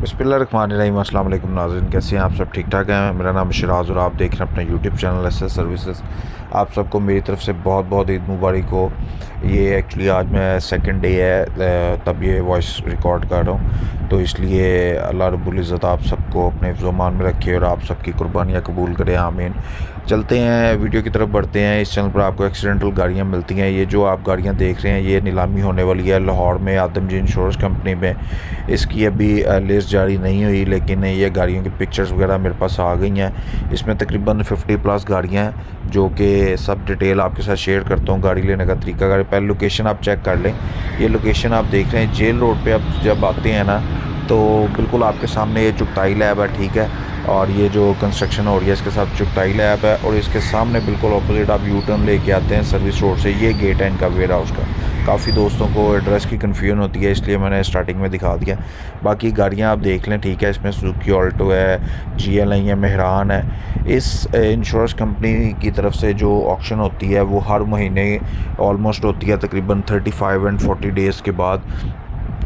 बिस्मिल्लाहिर्रहमानिर्रहीम। अस्सलाम वालेकुम नाज़रीन, कैसे हैं आप सब? ठीक ठाक हैं। मेरा नाम शिराज और आप देख रहे हैं अपना यूट्यूब चैनल एसएस सर्विसेज। आप सबको मेरी तरफ से बहुत बहुत ईद मुबारक हो। ये एक्चुअली आज मैं सेकंड डे है तब ये वॉइस रिकॉर्ड कर रहा हूँ, तो इसलिए अल्लाह रब्बुल इज़्ज़त आप सबको अपने हिफ्ज़-ओ-मान में रखे और आप सबकी कुर्बानियाँ कबूल करे, आमीन। चलते हैं, वीडियो की तरफ बढ़ते हैं। इस चैनल पर आपको एक्सीडेंटल गाड़ियाँ मिलती हैं। ये जो आप गाड़ियाँ देख रहे हैं ये नीलामी होने वाली है लाहौर में आदमजी इंश्योरेंस कंपनी में। इसकी अभी लिस्ट जारी नहीं हुई, लेकिन ये गाड़ियों की पिक्चर्स वगैरह मेरे पास आ गई हैं। इसमें तकरीबन 50+ गाड़ियाँ हैं, जो कि सब डिटेल आपके साथ शेयर करता हूँ। गाड़ी लेने का तरीका गाड़ी पहले लोकेशन आप चेक कर लें। ये लोकेशन आप देख रहे हैं जेल रोड पे। आप जब आते हैं ना तो बिल्कुल आपके सामने ये चुगताई लैब है, ठीक है। और ये जो कंस्ट्रक्शन हो रही है इसके साथ चुगताई लैब है, और इसके सामने बिल्कुल ऑपोजिट आप यू टर्न लेके आते हैं सर्विस रोड से। ये गेट है इनका वेयर हाउस का। काफ़ी दोस्तों को एड्रेस की कन्फ्यूजन होती है, इसलिए मैंने स्टार्टिंग में दिखा दिया। बाकी गाड़ियाँ आप देख लें, ठीक है। इसमें सुजुकी ऑल्टो है, GLI है, मेहरान है। इस इंश्योरेंस कंपनी की तरफ से जो ऑक्शन होती है वो हर महीने ऑलमोस्ट होती है तकरीबन 35 एंड 40 डेज़ के बाद।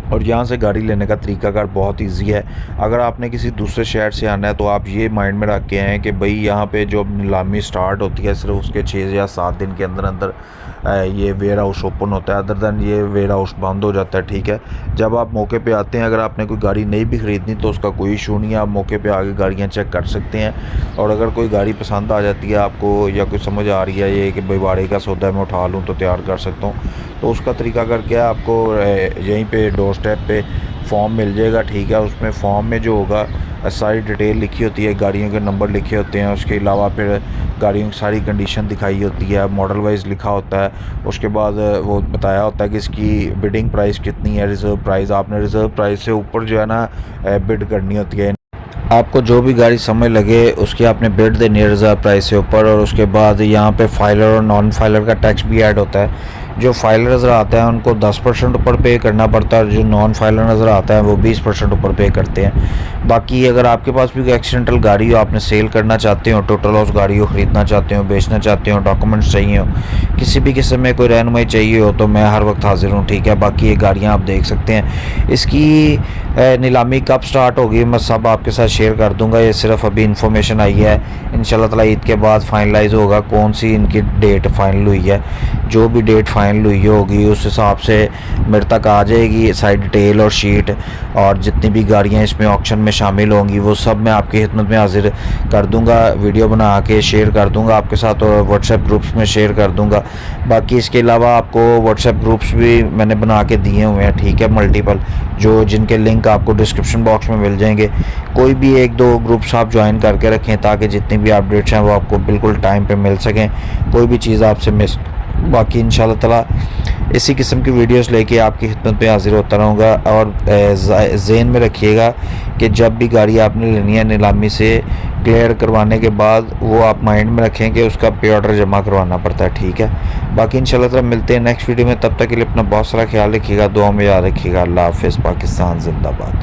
और यहाँ से गाड़ी लेने का तरीकाकार बहुत इजी है। अगर आपने किसी दूसरे शहर से आना है तो आप ये माइंड में रख के आएँ कि भाई यहाँ पे जो नीलामी स्टार्ट होती है सिर्फ उसके 6 या 7 दिन के अंदर अंदर ये वेयर हाउस ओपन होता है। अदर दैन ये वेयर हाउस बंद हो जाता है, ठीक है। जब आप मौके पे आते हैं, अगर आपने कोई गाड़ी नहीं भी ख़रीदनी तो उसका कोई इशू नहीं है, आप मौके पे आके गाड़ियाँ चेक कर सकते हैं। और अगर कोई गाड़ी पसंद आ जाती है आपको, या कोई समझ आ रही है ये कि भाई बाड़े का सौदा मैं उठा लूँ तो तैयार कर सकता हूँ, तो उसका तरीका करके आपको यहीं पे डोर स्टेप पे फॉर्म मिल जाएगा, ठीक है। उसमें फॉर्म में जो होगा सारी डिटेल लिखी होती है, गाड़ियों के नंबर लिखे होते हैं। उसके अलावा फिर गाड़ियों की सारी कंडीशन दिखाई होती है, मॉडल वाइज लिखा होता है। उसके बाद वो बताया होता है कि इसकी बिडिंग प्राइस कितनी है, रिज़र्व प्राइस। आपने रिज़र्व प्राइस से ऊपर जो है ना बिड करनी होती है। आपको जो भी गाड़ी समझ लगे उसकी आपने बिड देनी है रिज़र्व प्राइस से ऊपर। और उसके बाद यहाँ पे फाइलर और नॉन फाइलर का टैक्स भी ऐड होता है। जो फाइलर नज़र आता है उनको 10% ऊपर पे करना पड़ता है, और जो नॉन फाइलर नज़र आता है वो 20% ऊपर पे करते हैं। बाकी अगर आपके पास भी कोई एक्सीडेंटल गाड़ी हो, आपने सेल करना चाहते हो, टोटल लॉस गाड़ी हो, ख़रीदना चाहते हो, बेचना चाहते हो, डॉक्यूमेंट्स चाहिए हो, किसी भी किस्म में कोई रहनुमाई चाहिए हो, तो मैं हर वक्त हाजिर हूँ, ठीक है। बाकी ये गाड़ियाँ आप देख सकते हैं। इसकी नीलामी कब स्टार्ट होगी मैं सब आपके साथ शेयर कर दूंगा। ये सिर्फ अभी इन्फॉर्मेशन आई है, इंशाल्लाह ताला ईद के बाद फाइनलाइज होगा कौन सी इनकी डेट फाइनल हुई है। जो भी डेट फाइनल हुई होगी उस हिसाब से मेरे तक आ जाएगी साइड डिटेल और शीट, और जितनी भी गाड़ियाँ इसमें ऑक्शन में शामिल होंगी वो सब मैं आपकी खिदमत में हाजिर कर दूँगा। वीडियो बना के शेयर कर दूँगा आपके साथ, और व्हाट्सएप ग्रुप्स में शेयर कर दूँगा। बाकी इसके अलावा आपको व्हाट्सएप ग्रुप्स भी मैंने बना के दिए हुए हैं, ठीक है, मल्टीपल, जो जिनके लिंक आपको डिस्क्रिप्शन बॉक्स में मिल जाएंगे। कोई भी 1-2 ग्रुप्स आप ज्वाइन करके रखें ताकि जितनी भी अपडेट्स हैं वो आपको बिल्कुल टाइम पे मिल सकें, कोई भी चीज़ आपसे मिस। बाकी इंशाल्लाह ताला इसी किस्म की वीडियोस लेके आपकी खिदमत पे हाजिर होता रहूँगा। और ज़हन में रखिएगा कि जब भी गाड़ी आपने लेनी है नीलामी से क्लियर करवाने के बाद वो आप माइंड में रखें कि उसका पे ऑर्डर जमा करवाना पड़ता है, ठीक है। बाकी इंशाल्लाह ताला मिलते हैं नेक्स्ट वीडियो में। तब तक के लिए अपना बहुत सारा ख्याल रखिएगा, दुआ में याद रखिएगा। अल्लाह हाफ़िज़। पाकिस्तान जिंदाबाद।